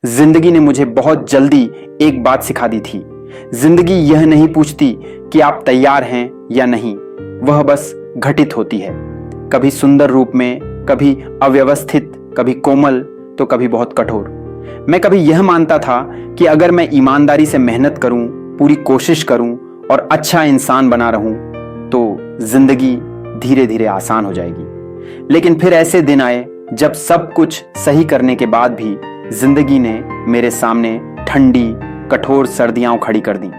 जिंदगी ने मुझे बहुत जल्दी एक बात सिखा दी थी। जिंदगी यह नहीं पूछती कि आप तैयार हैं या नहीं, वह बस घटित होती है, कभी सुंदर रूप में, कभी अव्यवस्थित, कभी कोमल, तो कभी बहुत कठोर। मैं कभी यह मानता था कि अगर मैं ईमानदारी से मेहनत करूं, पूरी कोशिश करूं और अच्छा इंसान बना रहूं, तो जिंदगी धीरे धीरे आसान हो जाएगी। लेकिन फिर ऐसे दिन आए जब सब कुछ सही करने के बाद भी जिंदगी ने मेरे सामने ठंडी कठोर सर्दियां खड़ी कर दी।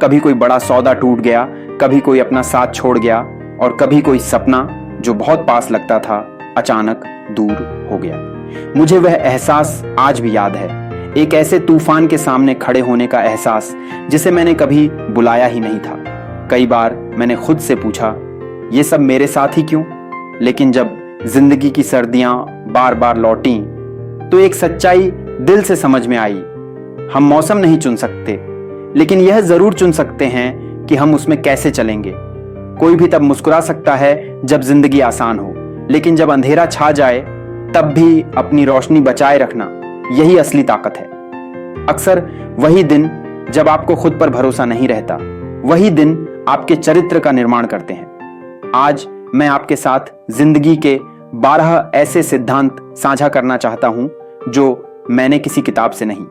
कभी कोई बड़ा सौदा टूट गया, कभी कोई अपना साथ छोड़ गया, और कभी कोई सपना जो बहुत पास लगता था अचानक दूर हो गया। मुझे वह एहसास आज भी याद है, एक ऐसे तूफान के सामने खड़े होने का एहसास जिसे मैंने कभी बुलाया ही नहीं था। कई बार मैंने खुद से पूछा, ये सब मेरे साथ ही क्यों? लेकिन जब जिंदगी की सर्दियां बार बार लौटी तो एक सच्चाई दिल से समझ में आई। हम मौसम नहीं चुन सकते, लेकिन यह जरूर चुन सकते हैं कि हम उसमें कैसे चलेंगे। कोई भी तब मुस्कुरा सकता है जब जिंदगी आसान हो, लेकिन जब अंधेरा छा जाए तब भी अपनी रोशनी बचाए रखना, यही असली ताकत है। अक्सर वही दिन जब आपको खुद पर भरोसा नहीं रहता, वही दिन आपके चरित्र का निर्माण करते हैं। आज मैं आपके साथ जिंदगी के 12 ऐसे सिद्धांत साझा करना चाहता हूं जो मैंने किसी किताब से नहीं,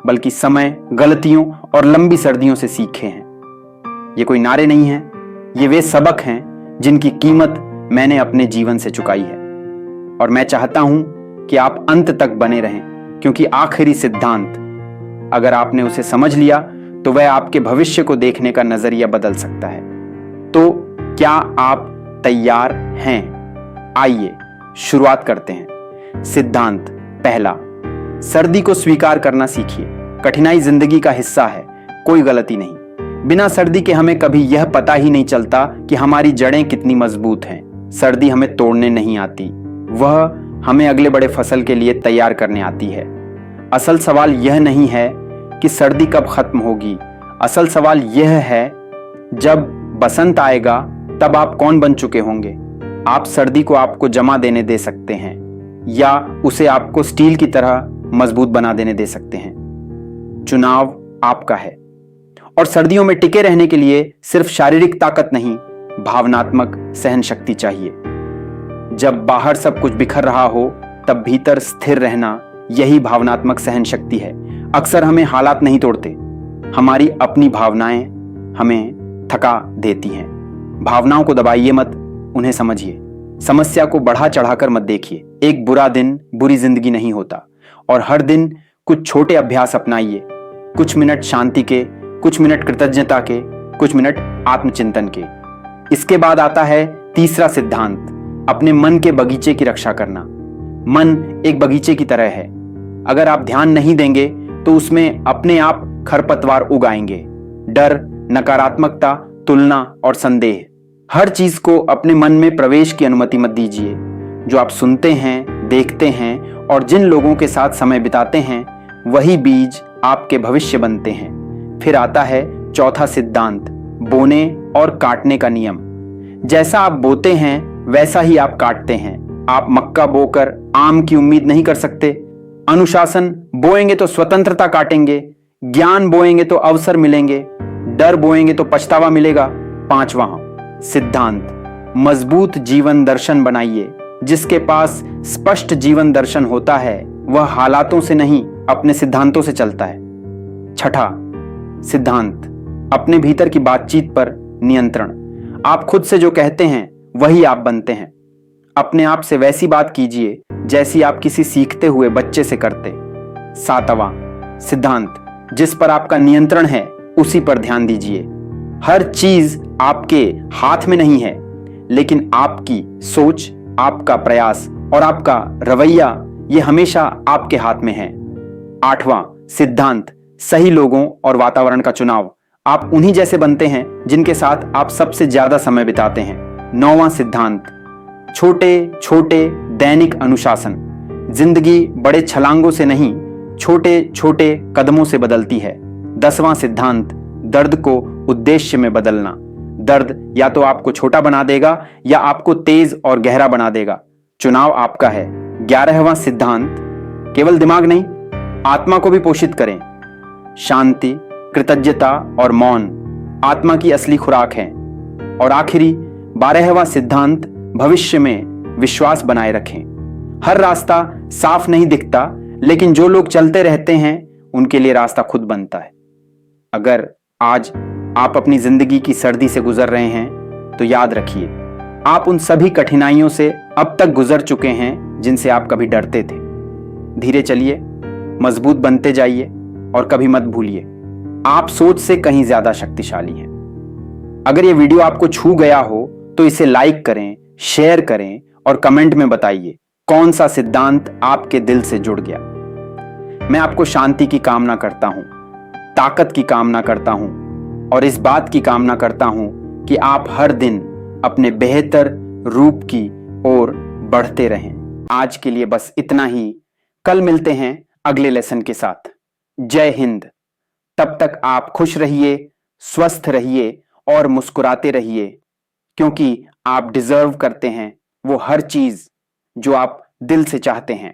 बल्कि समय, गलतियों और लंबी सर्दियों से सीखे हैं। ये कोई नारे नहीं हैं, ये वे सबक हैं जिनकी कीमत मैंने अपने जीवन से चुकाई है। और मैं चाहता हूं कि आप अंत तक बने रहें, क्योंकि आखिरी सिद्धांत, अगर आपने उसे समझ लिया तो वह आपके भविष्य को देखने का नजरिया बदल सकता है। तो क्या आप तैयार हैं? आइए शुरुआत करते हैं। सिद्धांत पहला, सर्दी को स्वीकार करना सीखिए। कठिनाई जिंदगी का हिस्सा है, कोई गलती नहीं। बिना सर्दी के हमें कभी यह पता ही नहीं चलता कि हमारी जड़ें कितनी मजबूत हैं। सर्दी हमें तोड़ने नहीं आती, वह हमें अगले बड़े फसल के लिए तैयार करने आती है। असल सवाल यह नहीं है कि सर्दी कब खत्म होगी, असल सवाल यह है जब बसंत आएगा तब आप कौन बन चुके होंगे। आप सर्दी को आपको जमा देने दे सकते हैं या उसे आपको स्टील की तरह मजबूत बना देने दे सकते हैं। चुनाव आपका है। और सर्दियों में टिके रहने के लिए सिर्फ शारीरिक ताकत नहीं, भावनात्मक सहन शक्ति चाहिए। जब बाहर सब कुछ बिखर रहा हो तब भीतर स्थिर रहना, यही भावनात्मक सहन शक्ति है। अक्सर हमें हालात नहीं तोड़ते, हमारी अपनी भावनाएं हमें थका देती हैं। भावनाओं को दबाइए मत, उन्हें समझिए। समस्या को बढ़ा चढ़ाकर मत देखिए। एक बुरा दिन बुरी जिंदगी नहीं होता, और हर दिन कुछ छोटे अभ्यास अपनाइए। कुछ मिनट शांति के, कुछ मिनट कृतज्ञता के, कुछ मिनट आत्मचिंतन के। इसके बाद आता है तीसरा सिद्धांत, अपने मन के बगीचे की रक्षा करना। मन एक बगीचे की तरह है, अगर आप ध्यान नहीं देंगे तो उसमें अपने आप खरपतवार उगाएंगे। डर, नकारात्मकता, तुलना और संदेह, हर चीज को अपने मन में प्रवेश की अनुमति मत दीजिए। जो आप सुनते हैं, देखते हैं और जिन लोगों के साथ समय बिताते हैं, वही बीज आपके भविष्य बनते हैं। फिर आता है चौथा सिद्धांत, बोने और काटने का नियम। जैसा आप बोते हैं वैसा ही आप काटते हैं। आप मक्का बोकर आम की उम्मीद नहीं कर सकते। अनुशासन बोएंगे तो स्वतंत्रता काटेंगे, ज्ञान बोएंगे तो अवसर मिलेंगे, डर बोएंगे तो पछतावा मिलेगा। पांचवा सिद्धांत, मजबूत जीवन दर्शन बनाइए। जिसके पास स्पष्ट जीवन दर्शन होता है वह हालातों से नहीं, अपने सिद्धांतों से चलता है। छठा सिद्धांत, अपने भीतर की बातचीत पर नियंत्रण। आप खुद से जो कहते हैं वही आप बनते हैं। अपने आप से वैसी बात कीजिए जैसी आप किसी सीखते हुए बच्चे से करते। सातवां सिद्धांत, जिस पर आपका नियंत्रण है उसी पर ध्यान दीजिए। हर चीज आपके हाथ में नहीं है, लेकिन आपकी सोच, आपका प्रयास और आपका रवैया, ये हमेशा आपके हाथ में है। आठवां सिद्धांत, सही लोगों और वातावरण का चुनाव। आप उन्हीं जैसे बनते हैं जिनके साथ आप सबसे ज्यादा समय बिताते हैं। नौवां सिद्धांत, छोटे छोटे दैनिक अनुशासन। जिंदगी बड़े छलांगों से नहीं, छोटे छोटे कदमों से बदलती है। 10वां सिद्धांत, दर्द को उद्देश्य में बदलना। दर्द या तो आपको छोटा बना देगा या आपको तेज और गहरा बना देगा। चुनाव आपका है। 11वां सिद्धांत, केवल दिमाग नहीं, आत्मा को भी पोषित करें। शांति, कृतज्ञता और मौन आत्मा की असली खुराक है। और आखिरी 12वां सिद्धांत, भविष्य में विश्वास बनाए रखें। हर रास्ता साफ नहीं दिखता, लेकिन जो लोग चलते रहते हैं उनके लिए रास्ता खुद बनता है। अगर आज आप अपनी जिंदगी की सर्दी से गुजर रहे हैं तो याद रखिए, आप उन सभी कठिनाइयों से अब तक गुजर चुके हैं जिनसे आप कभी डरते थे। धीरे चलिए, मजबूत बनते जाइए और कभी मत भूलिए, आप सोच से कहीं ज्यादा शक्तिशाली हैं। अगर ये वीडियो आपको छू गया हो तो इसे लाइक करें, शेयर करें और कमेंट में बताइए कौन सा सिद्धांत आपके दिल से जुड़ गया। मैं आपको शांति की कामना करता हूं, ताकत की कामना करता हूं और इस बात की कामना करता हूं कि आप हर दिन अपने बेहतर रूप की ओर बढ़ते रहें। आज के लिए बस इतना ही। कल मिलते हैं अगले लेसन के साथ। जय हिंद। तब तक आप खुश रहिए, स्वस्थ रहिए और मुस्कुराते रहिए, क्योंकि आप डिजर्व करते हैं वो हर चीज जो आप दिल से चाहते हैं।